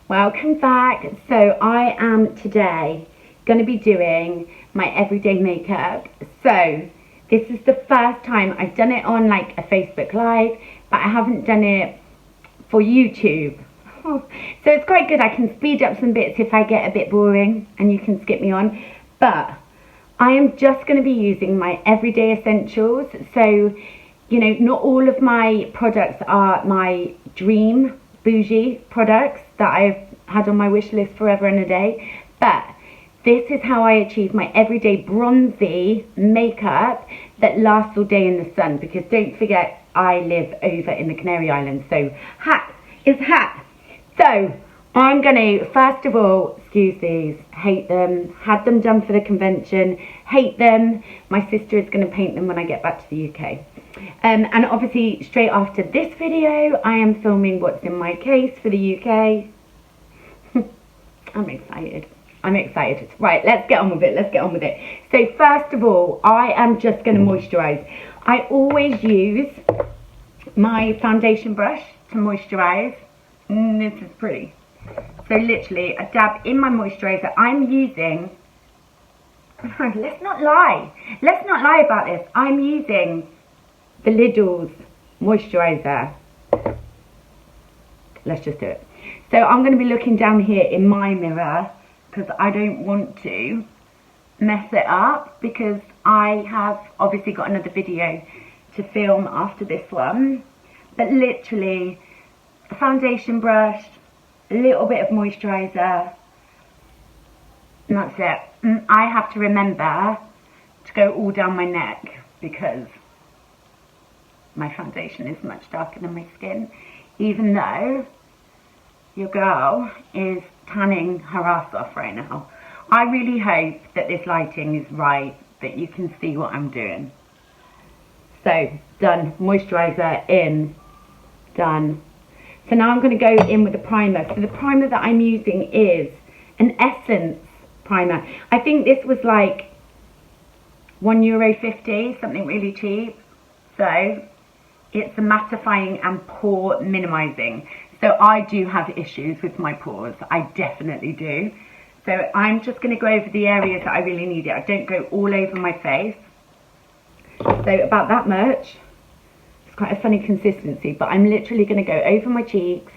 Welcome back. So I am today going to be doing my everyday makeup. So this is the first time I've done it on like a Facebook Live, but I haven't done it for YouTube. So it's quite good. I can speed up some bits if I get a bit boring and you can skip me on. But I am just going to be using my everyday essentials. So, you know, not all of my products are my dream bougie products that I've had on my wish list forever and a day, but this is how I achieve my everyday bronzy makeup that lasts all day in the sun, because don't forget I live over in the Canary Islands, so hot is hot. So I'm gonna, first of all, excuse these, hate them, had them done for the convention, hate them. My sister is gonna paint them when I get back to the UK. And obviously straight after this video, I am filming what's in my case for the UK. I'm excited. Right, let's get on with it. So first of all, I am just gonna moisturize. I always use my foundation brush to moisturize. This is pretty. So literally a dab in my moisturizer. I'm using, let's not lie about this. I'm using the Lidl's moisturizer. Let's just do it. So I'm going to be looking down here in my mirror because I don't want to mess it up, because I have obviously got another video to film after this one. But literally a foundation brush, a little bit of moisturizer, and that's it. I have to remember to go all down my neck because my foundation is much darker than my skin, even though your girl is tanning her ass off right now. I really hope that this lighting is right, that you can see what I'm doing. So, done. Moisturizer in. Done. So now I'm going to go in with the primer. So the primer that I'm using is an Essence primer. I think this was like €1.50, something really cheap. So it's a mattifying and pore minimizing. So I do have issues with my pores. I definitely do. So I'm just going to go over the areas that I really need it. I don't go all over my face. So about that much. It's quite a funny consistency, but I'm literally going to go over my cheeks,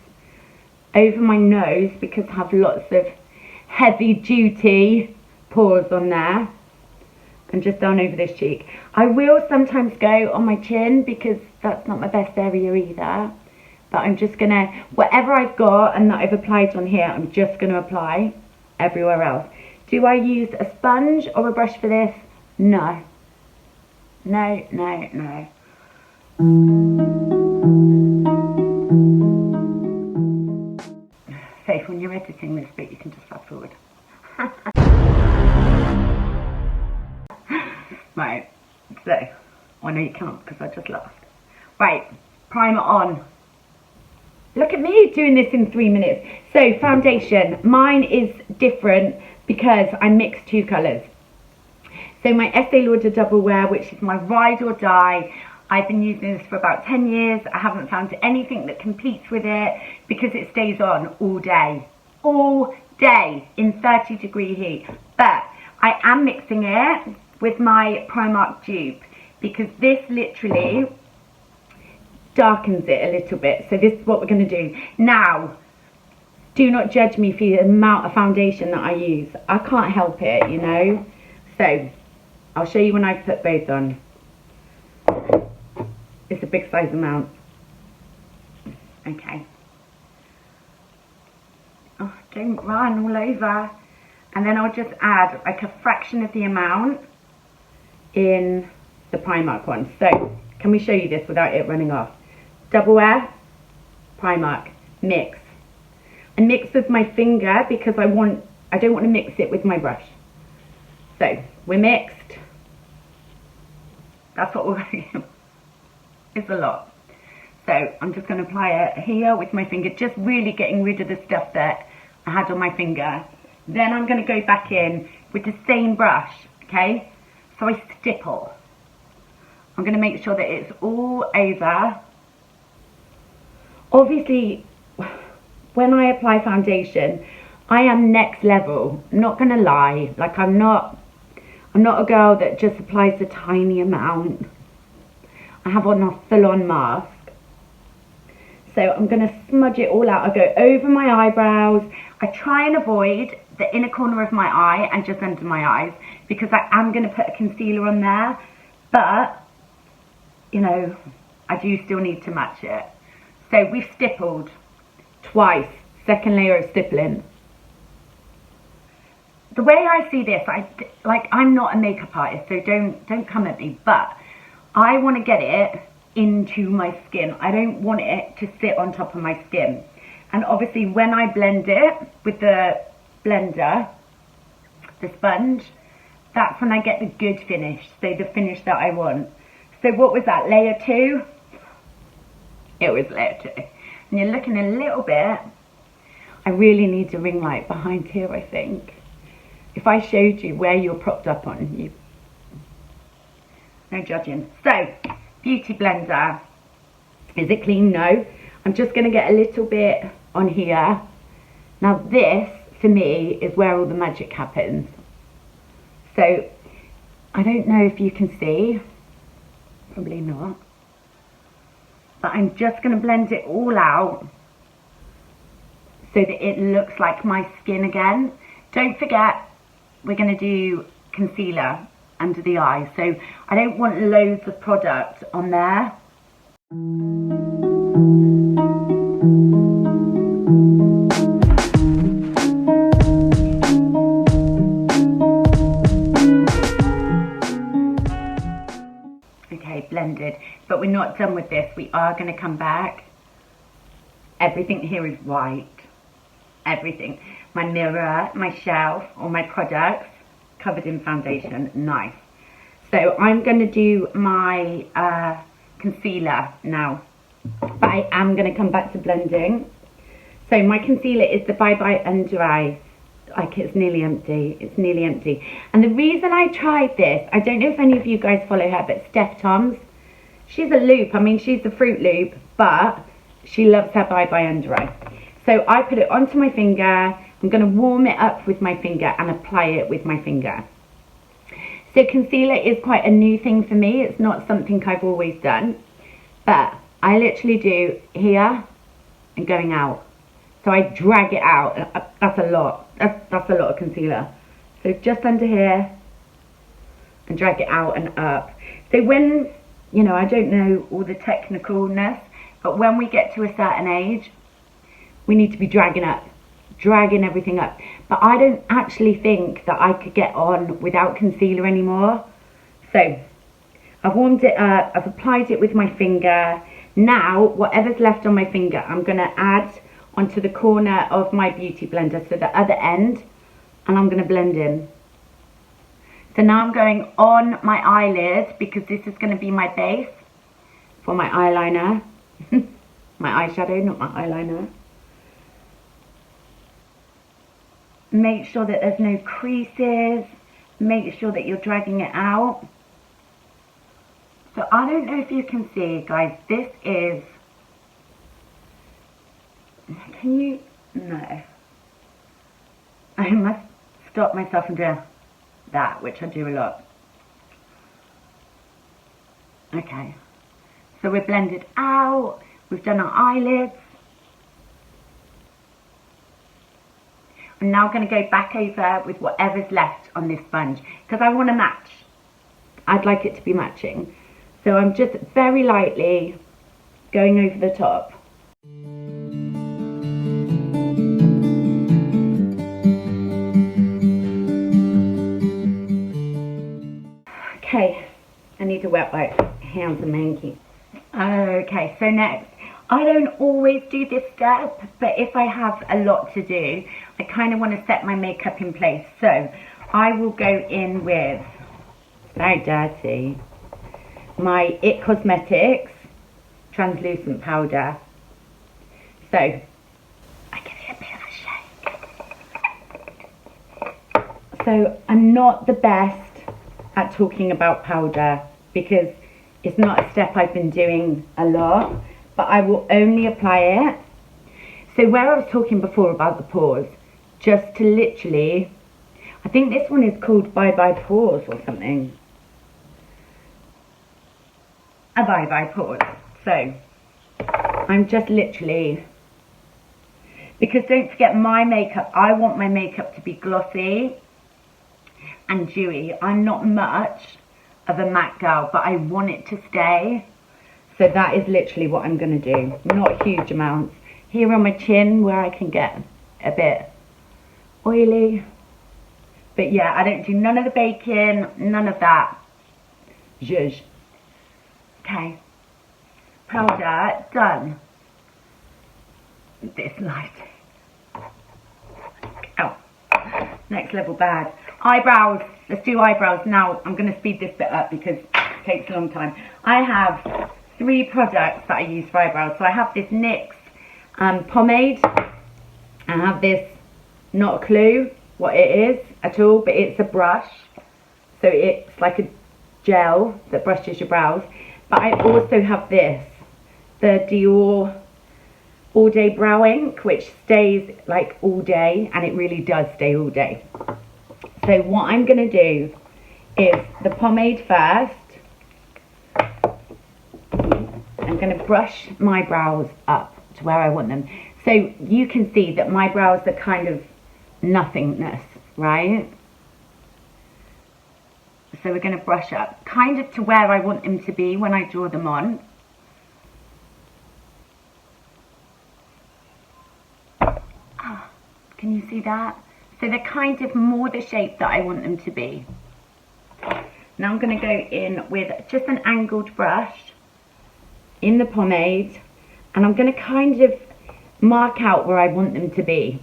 over my nose, because I have lots of heavy duty pores on there, and just down over this cheek. I will sometimes go on my chin because that's not my best area either. But I'm just gonna, whatever I've got and that I've applied on here, I'm just gonna apply everywhere else. Do I use a sponge or a brush for this? No. No. Safe, when you're editing this bit, you can just fast forward. Right, so, oh no you can't because I just laughed. Right, primer on. Look at me doing this in 3 minutes. So foundation, mine is different because I mixed two colours. So my Estee Lauder Double Wear, which is my ride or die. I've been using this for about 10 years. I haven't found anything that competes with it because it stays on all day in 30-degree heat. But I am mixing it with my Primark dupe because this literally darkens it a little bit. So this is what we're going to do. Now, do not judge me for the amount of foundation that I use. I can't help it, you know. So, I'll show you when I put both on. It's a big size amount. Okay. Oh, don't run all over. And then I'll just add like a fraction of the amount in the Primark one. So, can we show you this without it running off? Double Wear, Primark, mix. I mix with my finger because I don't want to mix it with my brush. So we're mixed. That's what we're going to do. It's a lot. So I'm just going to apply it here with my finger, just really getting rid of the stuff that I had on my finger. Then I'm going to go back in with the same brush, okay? So I stipple. I'm going to make sure that it's all over. Obviously, when I apply foundation, I am next level. Not gonna lie, like I'm not a girl that just applies a tiny amount. I have on a full-on mask. So I'm gonna smudge it all out. I go over my eyebrows. I try and avoid the inner corner of my eye and just under my eyes, because I am gonna put a concealer on there, but you know, I do still need to match it. So we've stippled twice, second layer of stippling. The way I see this, I'm not a makeup artist, so don't come at me, but I want to get it into my skin. I don't want it to sit on top of my skin. And obviously when I blend it with the blender, the sponge, that's when I get the good finish, so the finish that I want. So what was that, layer 2? It was layer 2. And you're looking a little bit, I really need a ring light behind here, I think. If I showed you where you're propped up on, you, no judging. So, beauty blender. Is it clean? No. I'm just going to get a little bit on here. Now this, for me, is where all the magic happens. So, I don't know if you can see. Probably not. But I'm just going to blend it all out so that it looks like my skin again. Don't forget, we're going to do concealer under the eye, so I don't want loads of product on there. Okay, blended, but we're not done with this. We are going to come back. Everything here is white. Everything. My mirror, my shelf, all my products covered in foundation. Nice. So I'm going to do my concealer now, but I am going to come back to blending. So my concealer is the Bye Bye Under Eye. Like, it's nearly empty. It's nearly empty. And the reason I tried this, I don't know if any of you guys follow her, but Steph Toms, she's a loop. I mean, she's the Fruit Loop, but she loves her Bye Bye Under Eye. So I put it onto my finger. I'm going to warm it up with my finger and apply it with my finger. So concealer is quite a new thing for me. It's not something I've always done. But I literally do here and going out. So I drag it out. That's a lot. That's a lot of concealer. So just under here and drag it out and up. So when, you know, I don't know all the technicalness, but when we get to a certain age, we need to be dragging everything up. But I don't actually think that I could get on without concealer anymore. So I've warmed it up, I've applied it with my finger. Now, whatever's left on my finger, I'm gonna add onto the corner of my beauty blender, so the other end, and I'm gonna blend in. So now I'm going on my eyelid, because this is gonna be my base for my eyeliner. My eyeshadow, not my eyeliner. Make sure that there's no creases. Make sure that you're dragging it out. So I don't know if you can see, guys, this is, can you, no. I must stop myself from doing that, which I do a lot. Okay, so we're blended out, we've done our eyelids. I'm now going to go back over with whatever's left on this sponge, because I want to match. I'd like it to be matching. So I'm just very lightly going over the top. Okay, I need a wet wipe. Hands are manky. Okay, so next. I don't always do this step, but if I have a lot to do, I kind of want to set my makeup in place. So I will go in with, very dirty, my It Cosmetics translucent powder. So I give it a bit of a shake. So I'm not the best at talking about powder, because it's not a step I've been doing a lot. But I will only apply it. So where I was talking before about the pores, just to literally, I think this one is called Bye Bye Pores or something. A Bye Bye Pores. So I'm just literally, because don't forget my makeup, I want my makeup to be glossy and dewy. I'm not much of a matte girl, but I want it to stay. So that is literally what I'm going to do. Not huge amounts. Here on my chin where I can get a bit oily. But yeah, I don't do none of the baking, none of that. Zhuzh. Okay. Powder done. This lighting. Oh. Next level bad. Eyebrows. Let's do eyebrows. Now, I'm going to speed this bit up because it takes a long time. I have 3 products that I use for eyebrows. So I have this NYX pomade. I have this, not a clue what it is at all, but it's a brush. So it's like a gel that brushes your brows. But I also have this, the Dior All Day Brow Ink, which stays like all day, and it really does stay all day. So what I'm going to do is the pomade first. I'm going to brush my brows up to where I want them. So you can see that my brows are kind of nothingness, right? So we're going to brush up kind of to where I want them to be when I draw them on. Can you see that? So they're kind of more the shape that I want them to be. Now I'm going to go in with just an angled brush in the pomade, and I'm going to kind of mark out where I want them to be.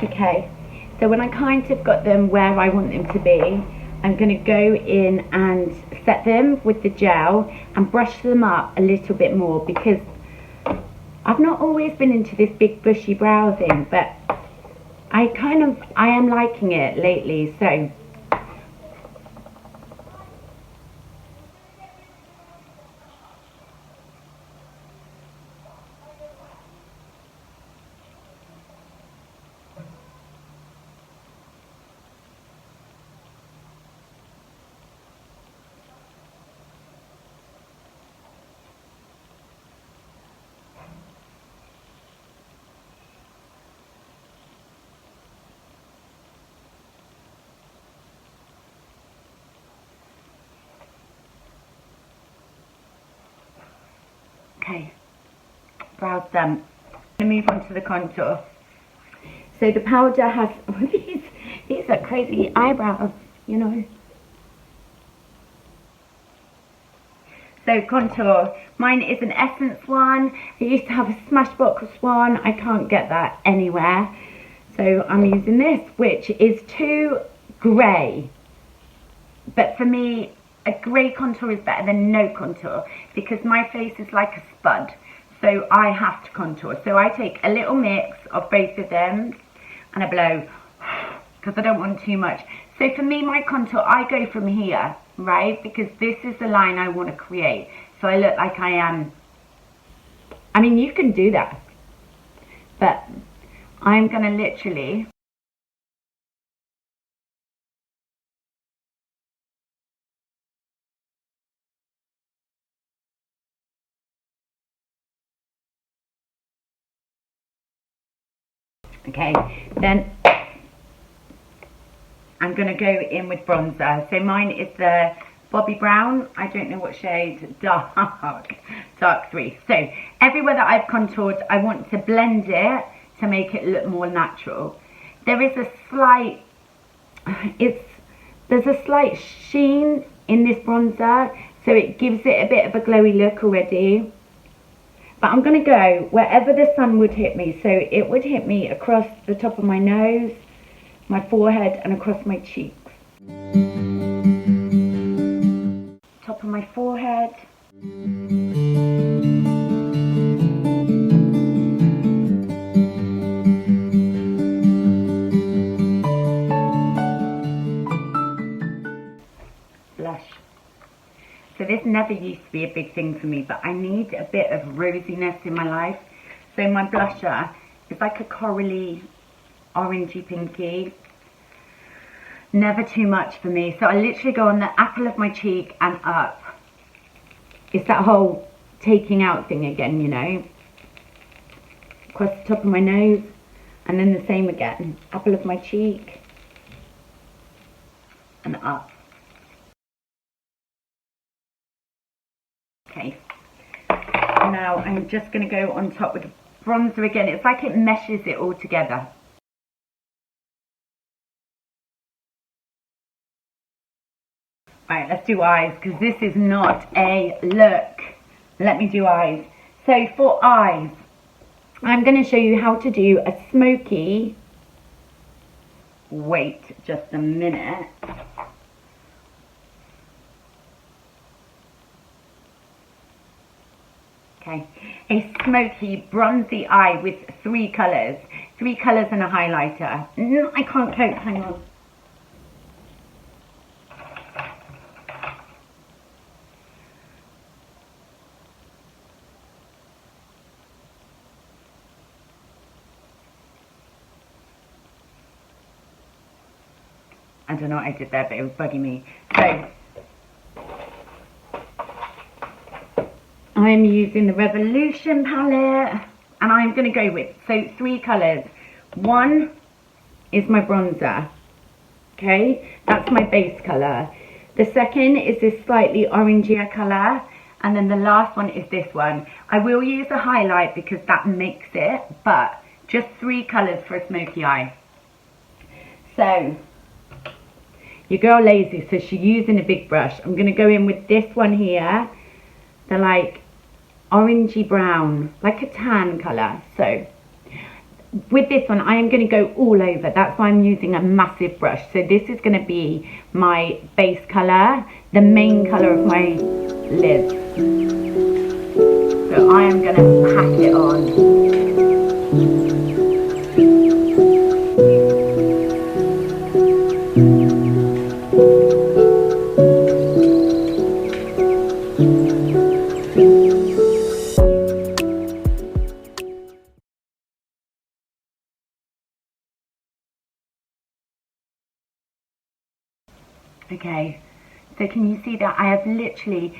Okay, so when I kind of got them where I want them to be, I'm going to go in and set them with the gel and brush them up a little bit more, because I've not always been into this big bushy brow thing, but I am liking it lately. So okay, brows done. I'm going to move on to the contour. So the powder has these are crazy eyebrows, you know. So contour, mine is an Essence one. I used to have a Smashbox one. I can't get that anywhere. So I'm using this, which is too grey. But for me, a grey contour is better than no contour, because my face is like a spud. So I have to contour. So I take a little mix of both of them and I blow, because I don't want too much. So for me, my contour, I go from here, right? Because this is the line I want to create. So I look like I am. I mean, you can do that. But I'm going to literally... Okay, then I'm going to go in with bronzer. So mine is the Bobbi Brown. I don't know what shade. Dark 3. So everywhere that I've contoured, I want to blend it to make it look more natural. There is a slight, there's a slight sheen in this bronzer, so it gives it a bit of a glowy look already. But I'm going to go wherever the sun would hit me. So it would hit me across the top of my nose, my forehead, and across my cheeks. Top of my forehead. blush. So this never used to be a big thing for me, but I need a bit of rosiness in my life. So my blusher is like a corally, orangey pinky. Never too much for me. So I literally go on the apple of my cheek and up. It's that whole taking out thing again, you know. Across the top of my nose. And then the same again. Apple of my cheek. And up. Okay. Now I'm just going to go on top with bronzer again. It's like it meshes it all together. Right, let's do eyes, because this is not a look. Let me do eyes. So for eyes, I'm going to show you how to do a smoky. Wait just a minute. Okay, a smoky bronzy eye with three colours. Three colours and a highlighter. No, I can't cope, hang on. I don't know what I did there, but it was bugging me. So, I'm using the Revolution palette, and I'm going to go with, so three colours. One is my bronzer, okay, that's my base colour. The second is this slightly orangier colour, and then the last one is this one. I will use a highlight because that makes it, but just three colours for a smoky eye. So, your girl lazy, so she's using a big brush. I'm going to go in with this one here, the like orangey brown, like a tan colour. So with this one I am going to go all over. That's why I'm using a massive brush. So this is going to be my base colour, the main colour of my lids. So I am going to pack it on. Okay, so can you see that I have literally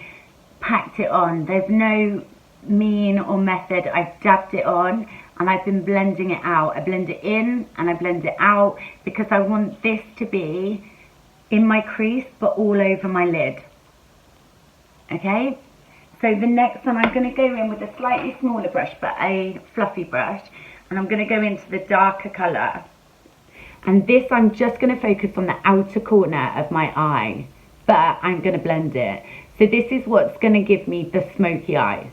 packed it on? There's no mean or method. I've dabbed it on and I've been blending it out. I blend it in and I blend it out because I want this to be in my crease but all over my lid. Okay, so the next one I'm going to go in with a slightly smaller brush but a fluffy brush, and I'm going to go into the darker colour. And this I'm just going to focus on the outer corner of my eye, but I'm going to blend it. So this is what's going to give me the smoky eyes.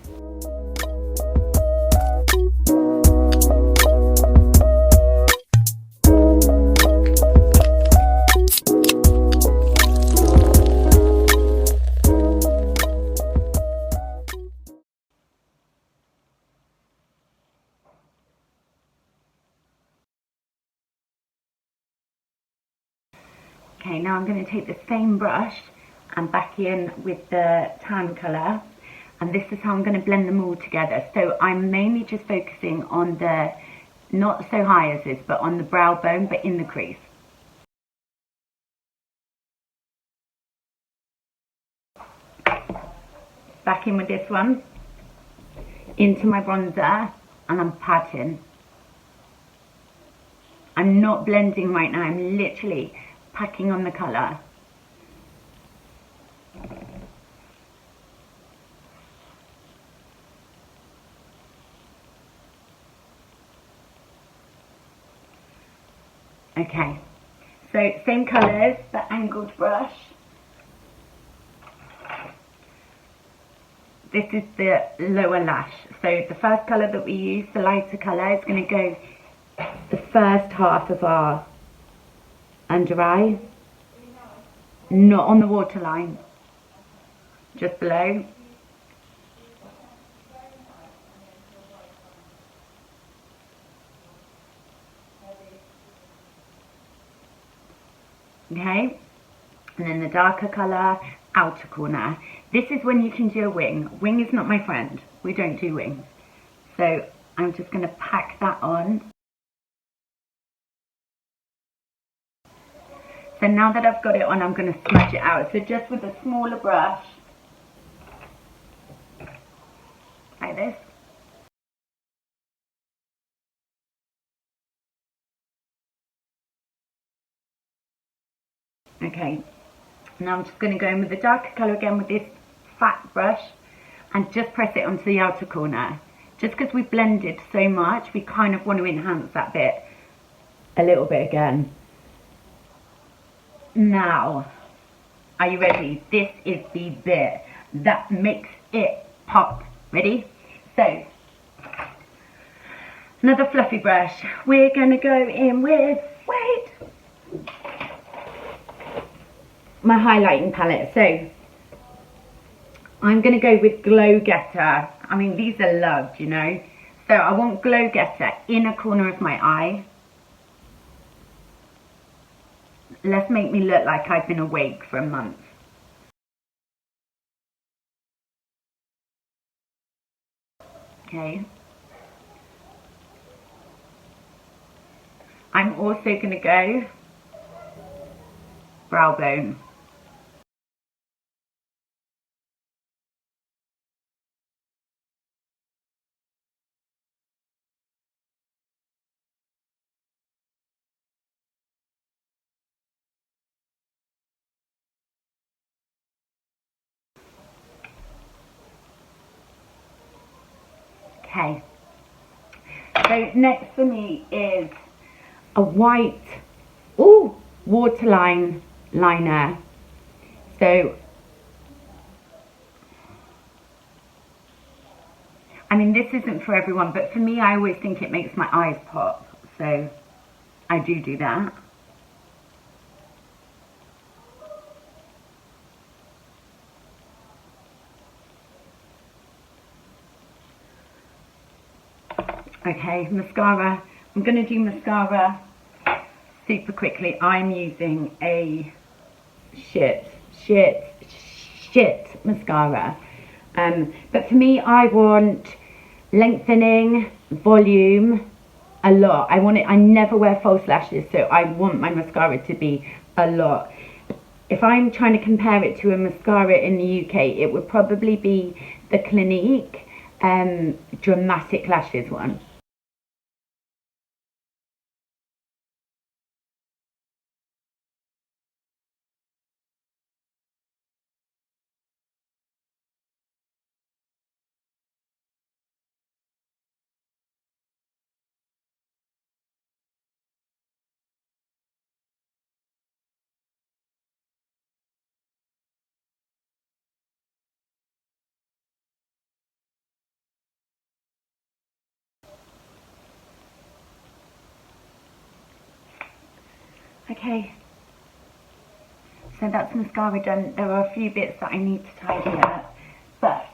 Okay, now I'm going to take the same brush and back in with the tan colour, and this is how I'm going to blend them all together. So I'm mainly just focusing on the, not so high as this, but on the brow bone, but in the crease. Back in with this one, into my bronzer, and I'm patting. I'm not blending right now, I'm literally packing on the colour. Okay, so same colours, but angled brush. This is the lower lash. So the first colour that we use, the lighter colour, is going to go the first half of our under eye, not on the waterline, just below. Okay, And then the darker colour, outer corner. This is when you can do a wing. Wing is not my friend. We don't do wings. So I'm just going to pack that on. So now that I've got it on, I'm going to smudge it out. So just with a smaller brush, like this. Okay, now I'm just going to go in with the darker colour again with this fat brush and just press it onto the outer corner. Just because we blended so much, we kind of want to enhance that bit a little bit again. Now, are you ready? This is the bit that makes it pop. Ready? So, another fluffy brush. We're going to go in with, my highlighting palette. So I'm going to go with Glow Getter. I mean, these are loved, you know. So I want Glow Getter in a corner of my eye. Let's make me look like I've been awake for a month. Okay. I'm also going to go brow bone. Okay, so next for me is a white, waterline liner. So, I mean, this isn't for everyone, but for me, I always think it makes my eyes pop. So, I do that. Okay, mascara. I'm going to do mascara super quickly. I'm using a shit mascara. But for me, I want lengthening, volume, a lot. I never wear false lashes, so I want my mascara to be a lot. If I'm trying to compare it to a mascara in the UK, it would probably be the Clinique Dramatic Lashes one. Okay, so that's mascara done. There are a few bits that I need to tidy up, but,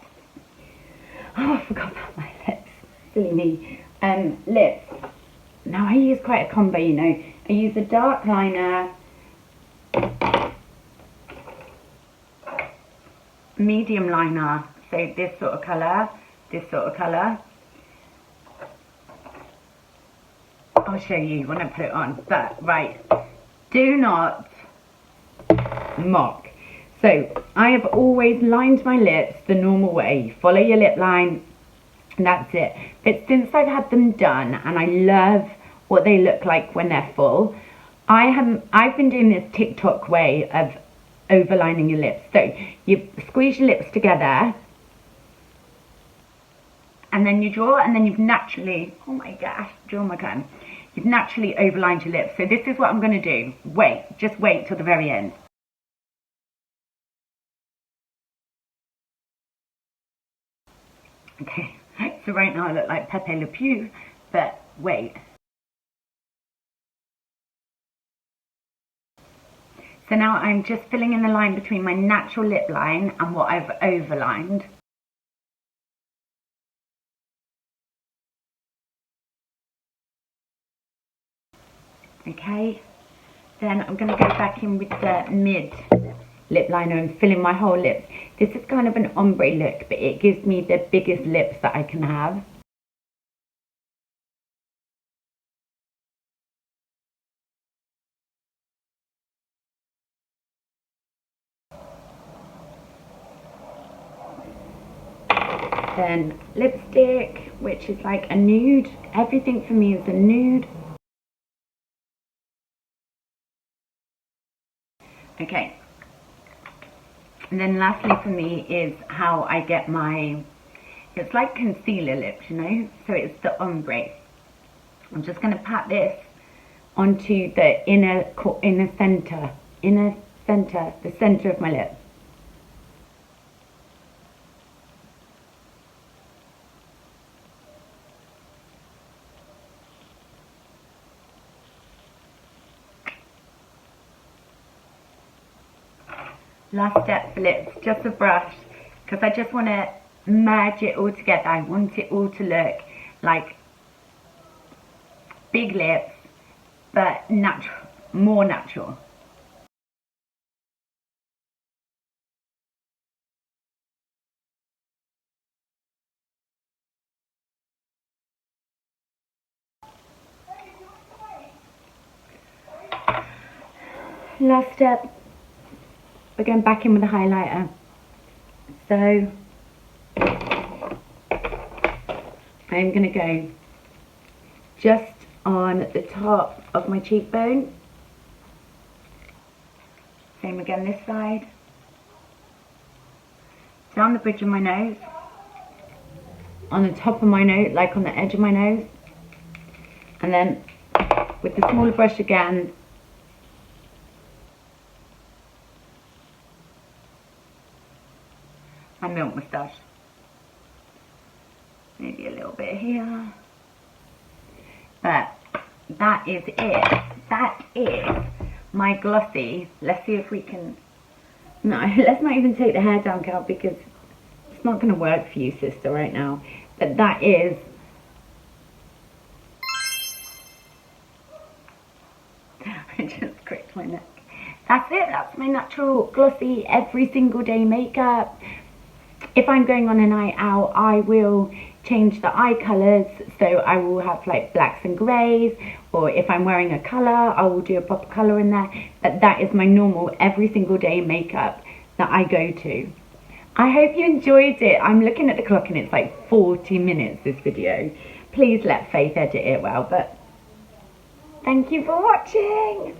I forgot about my lips, silly me. Lips, now I use quite a combo, you know. I use a dark liner, medium liner, so this sort of colour, this sort of colour. I'll show you when I put it on, but right, do not mock. So I have always lined my lips the normal way. Follow your lip line, and that's it. But since I've had them done and I love what they look like when they're full, I've been doing this TikTok way of overlining your lips. So you squeeze your lips together and then you draw, and then you've naturally, oh my gosh, draw my gun. You've naturally overlined your lips. So this is what I'm going to do. Just wait till the very end. Okay, so right now I look like Pepe Le Pew, but wait. So now I'm just filling in the line between my natural lip line and what I've overlined. Okay, then I'm going to go back in with the mid lip liner and filling my whole lips. This is kind of an ombre look, but it gives me the biggest lips that I can have. Then lipstick, which is like a nude. Everything for me is a nude. Okay. And then lastly for me is how I get my, it's like concealer lips, you know? So it's the ombre. I'm just going to pat this onto the inner center, the center of my lip. Last step for lips, just a brush, because I just want to merge it all together. I want it all to look like big lips, but natural, more natural. Last step, we're going back in with the highlighter. So I'm going to go just on the top of my cheekbone. Same again this side. Down the bridge of my nose. On the top of my nose, like on the edge of my nose. And then with the smaller brush again, my milk moustache. Maybe a little bit here. But that is it. That is my glossy. Let's see if we can... No, let's not even take the hair down, Cal, because it's not going to work for you, sister, right now. But that is... I just cracked my neck. That's it. That's my natural glossy every single day makeup. If I'm going on a night out, I will change the eye colours, so I will have like blacks and greys, or if I'm wearing a colour, I will do a proper colour in there. But that is my normal every single day makeup that I go to. I hope you enjoyed it. I'm looking at the clock and it's like 40 minutes, this video. Please let Faith edit it well, but thank you for watching.